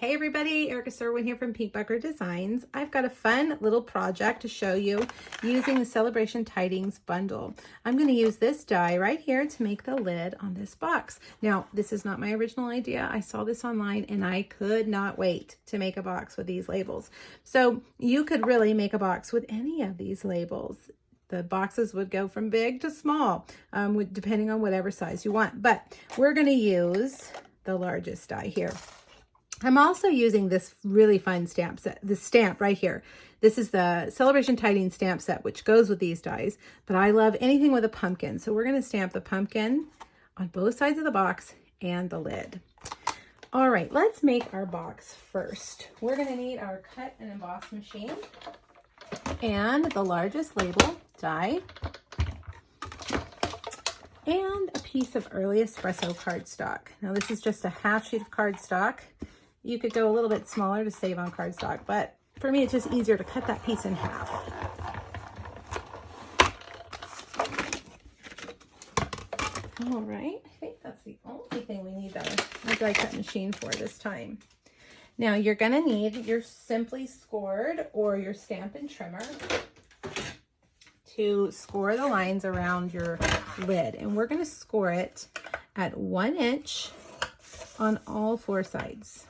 Hey everybody, Erica Serwin here from Pinkbucker Designs. I've got a fun little project to show you using the Celebration Tidings bundle. I'm going to use this die right here to make the lid on this box. Now, this is not my original idea. I saw this online and I could not wait to make a box with these labels. So you could really make a box with any of these labels. The boxes would go from big to small, depending on whatever size you want. But we're going to use the largest die here. I'm also using this really fun stamp set, this stamp right here. This is the Celebration Tidings stamp set, which goes with these dies, but I love anything with a pumpkin. So we're going to stamp the pumpkin on both sides of the box and the lid. All right, let's make our box first. We're going to need our cut and emboss machine and the largest label die and a piece of early espresso cardstock. Now this is just a half sheet of cardstock. You could go a little bit smaller to save on cardstock, but for me, it's just easier to cut that piece in half. All right, I think that's the only thing we need the die cut machine for this time. Now you're gonna need your Simply Scored or your Stampin' Trimmer to score the lines around your lid. And we're gonna score it at 1 inch on all 4 sides.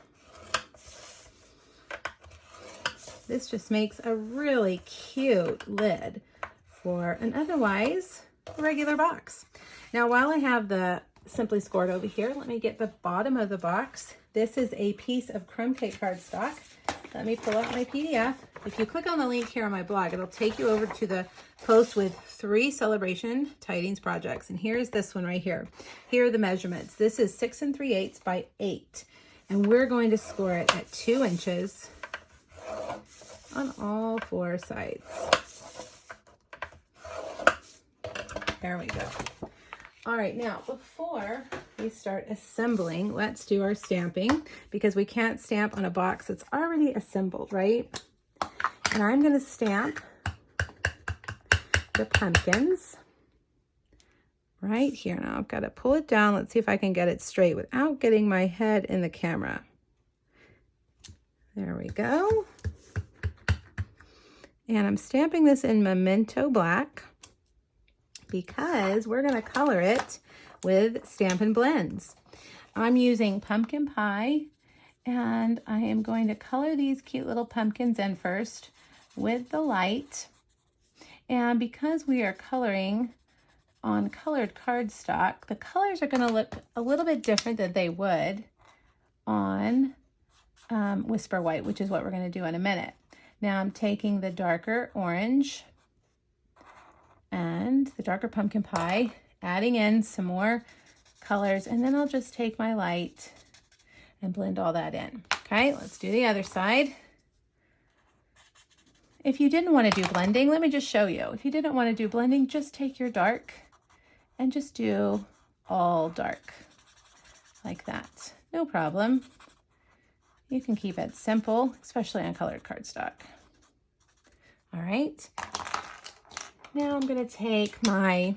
This just makes a really cute lid for an otherwise regular box. Now, while I have the Simply Scored over here, let me get the bottom of the box. This is a piece of crumb cake cardstock. Let me pull out my PDF. If you click on the link here on my blog, it'll take you over to the post with 3 Celebration Tidings projects. And here's this one right here. Here are the measurements. This is 6 3/8 by 8. And we're going to score it at 2 inches on all 4 sides. There we go. All right, now before we start assembling, let's do our stamping because we can't stamp on a box that's already assembled, right? And I'm going to stamp the pumpkins right here. Now I've got to pull it down. Let's see if I can get it straight without getting my head in the camera. There we go. And I'm stamping this in Memento Black because we're going to color it with Stampin' Blends. I'm using Pumpkin Pie, and I am going to color these cute little pumpkins in first with the light. And because we are coloring on colored cardstock, the colors are going to look a little bit different than they would on Whisper White, which is what we're going to do in a minute. Now I'm taking the darker orange and the darker pumpkin pie, adding in some more colors, and then I'll just take my light and blend all that in. Okay, let's do the other side. If you didn't want to do blending, let me just show you. If you didn't want to do blending, just take your dark and just do all dark like that. No problem. You can keep it simple, especially on colored cardstock. All right. Now I'm going to take my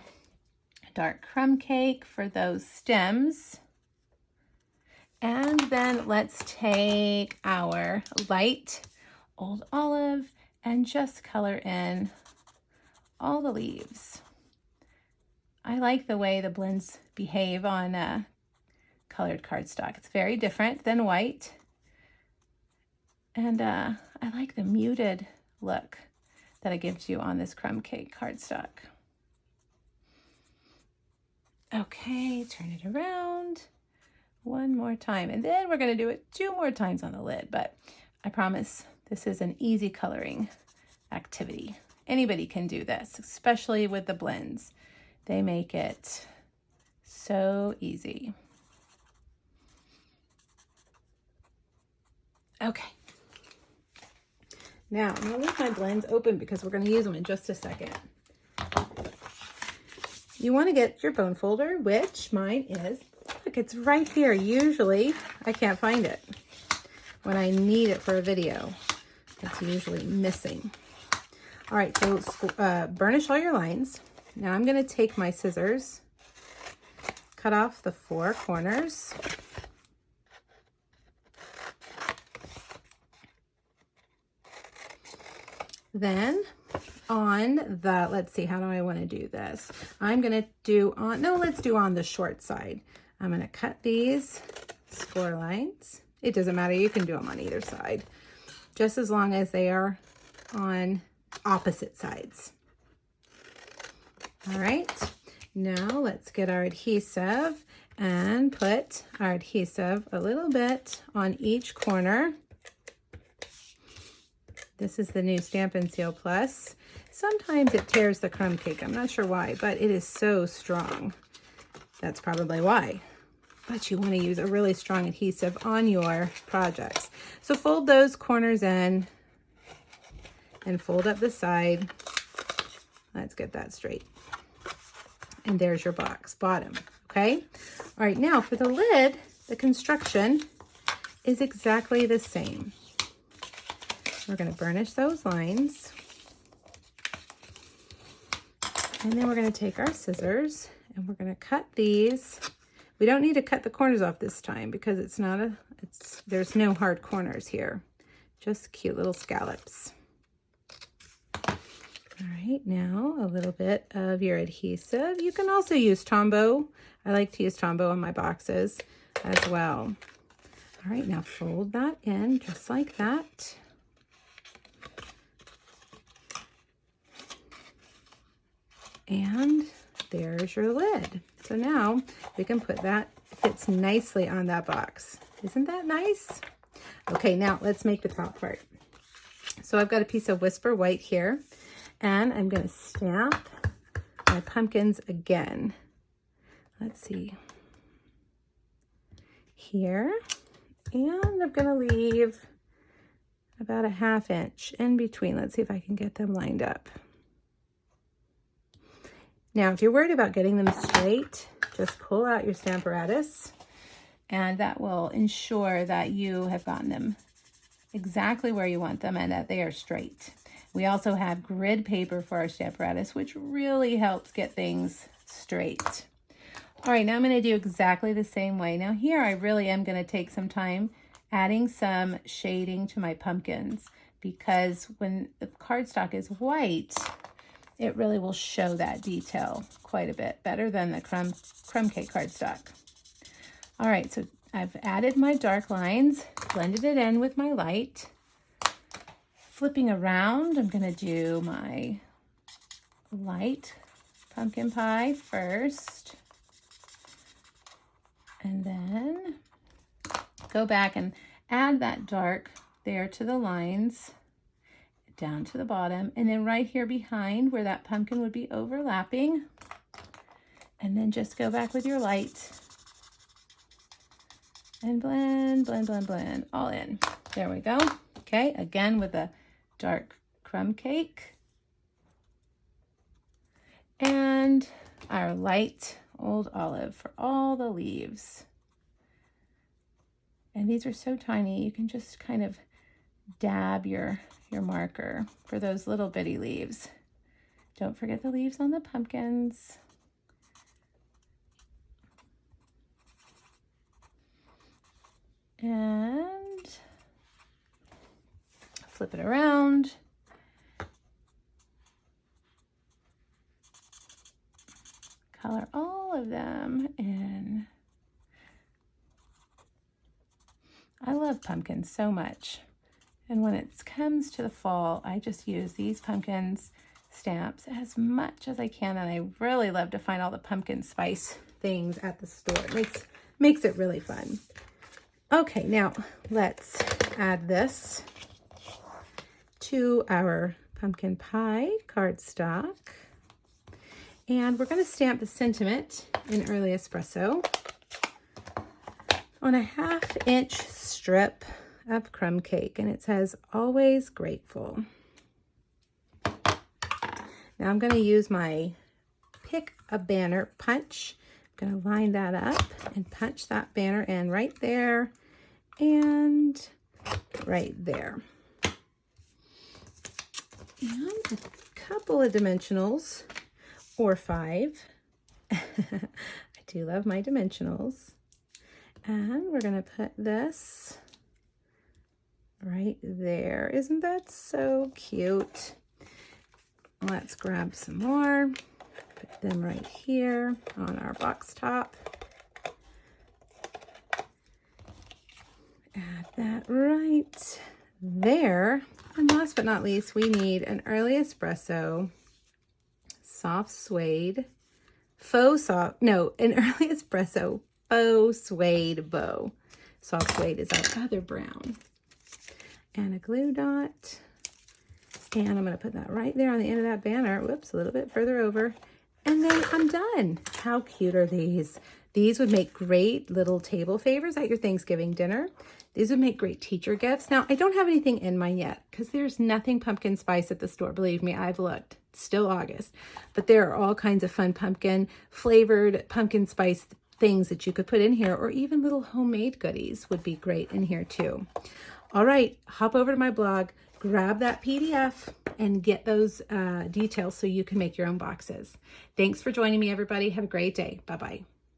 dark crumb cake for those stems. And then let's take our light Old Olive and just color in all the leaves. I like the way the blends behave on colored cardstock. It's very different than white. And I like the muted look that it gives you on this crumb cake cardstock. Okay, turn it around one more time. And then we're going to do it 2 more times on the lid. But I promise this is an easy coloring activity. Anybody can do this, especially with the blends. They make it so easy. Okay. Now, I'm going to leave my blends open because we're going to use them in just a second. You want to get your bone folder, which mine is. Look, it's right here. Usually, I can't find it when I need it for a video. It's usually missing. All right, so burnish all your lines. Now, I'm going to take my scissors, cut off the 4 corners. Then on the, let's see, how do I want to do this? I'm going to do on, no, let's do on the short side. I'm going to cut these score lines. It doesn't matter. You can do them on either side, just as long as they are on opposite sides. All right. Now let's get our adhesive and put our adhesive a little bit on each corner. This is the new Stampin' Seal Plus. Sometimes it tears the crumb cake. I'm not sure why, but it is so strong. That's probably why. But you want to use a really strong adhesive on your projects. So fold those corners in and fold up the side. Let's get that straight. And there's your box bottom, okay? All right, now for the lid, the construction is exactly the same. We're going to burnish those lines. And then we're going to take our scissors and we're going to cut these. We don't need to cut the corners off this time because it's not a, there's no hard corners here. Just cute little scallops. All right, now a little bit of your adhesive. You can also use Tombow. I like to use Tombow on my boxes as well. All right, now fold that in just like that. And there's your lid. So now we can put that, fits nicely on that box. Isn't that nice? Okay, now let's make the top part. So I've got a piece of Whisper White here, and I'm going to stamp my pumpkins again. Let's see. Here, and I'm going to leave about a 1/2 inch in between. Let's see if I can get them lined up. Now, if you're worried about getting them straight, just pull out your Stamparatus, and that will ensure that you have gotten them exactly where you want them and that they are straight. We also have grid paper for our Stamparatus, which really helps get things straight. All right, now I'm going to do exactly the same way. Now here I really am going to take some time adding some shading to my pumpkins, because when the cardstock is white, it really will show that detail quite a bit better than the crumb cake cardstock. All right, so I've added my dark lines, blended it in with my light. Flipping around, I'm gonna do my light pumpkin pie first. And then go back and add that dark there to the lines, down to the bottom, and then right here behind where that pumpkin would be overlapping, and then just go back with your light and blend, blend, blend, blend, all in. There we go. Okay, again with a dark crumb cake and our light old olive for all the leaves. And these are so tiny, you can just kind of dab your marker for those little bitty leaves. Don't forget the leaves on the pumpkins. And flip it around. Color all of them in. I love pumpkins so much. And when it comes to the fall, I just use these pumpkins stamps as much as I can. And I really love to find all the pumpkin spice things at the store. It makes it really fun. Okay, now let's add this to our pumpkin pie cardstock. And we're going to stamp the sentiment in Early Espresso on a 1/2 inch strip of crumb cake, and it says always grateful. Now I'm going to use my pick a banner punch. I'm going to line that up and punch that banner in right there and right there. And a couple of dimensionals, or 5. I do love my dimensionals. And we're going to put this right there. Isn't that so cute? let's grab some more. Put them right here on our box top. Add that right there. And last but not least, we need an Early Espresso soft suede an Early Espresso faux suede bow. Soft suede is our other brown. And a glue dot. And I'm going to put that right there on the end of that banner. Whoops, a little bit further over. And then I'm done. How cute are these? These would make great little table favors at your Thanksgiving dinner. These would make great teacher gifts. Now, I don't have anything in mine yet because there's nothing pumpkin spice at the store. Believe me, I've looked. It's still August. But there are all kinds of fun pumpkin flavored pumpkin spice things that you could put in here, or even little homemade goodies would be great in here too. All right, hop over to my blog, grab that PDF, and get those details so you can make your own boxes. Thanks for joining me, everybody. Have a great day. Bye-bye.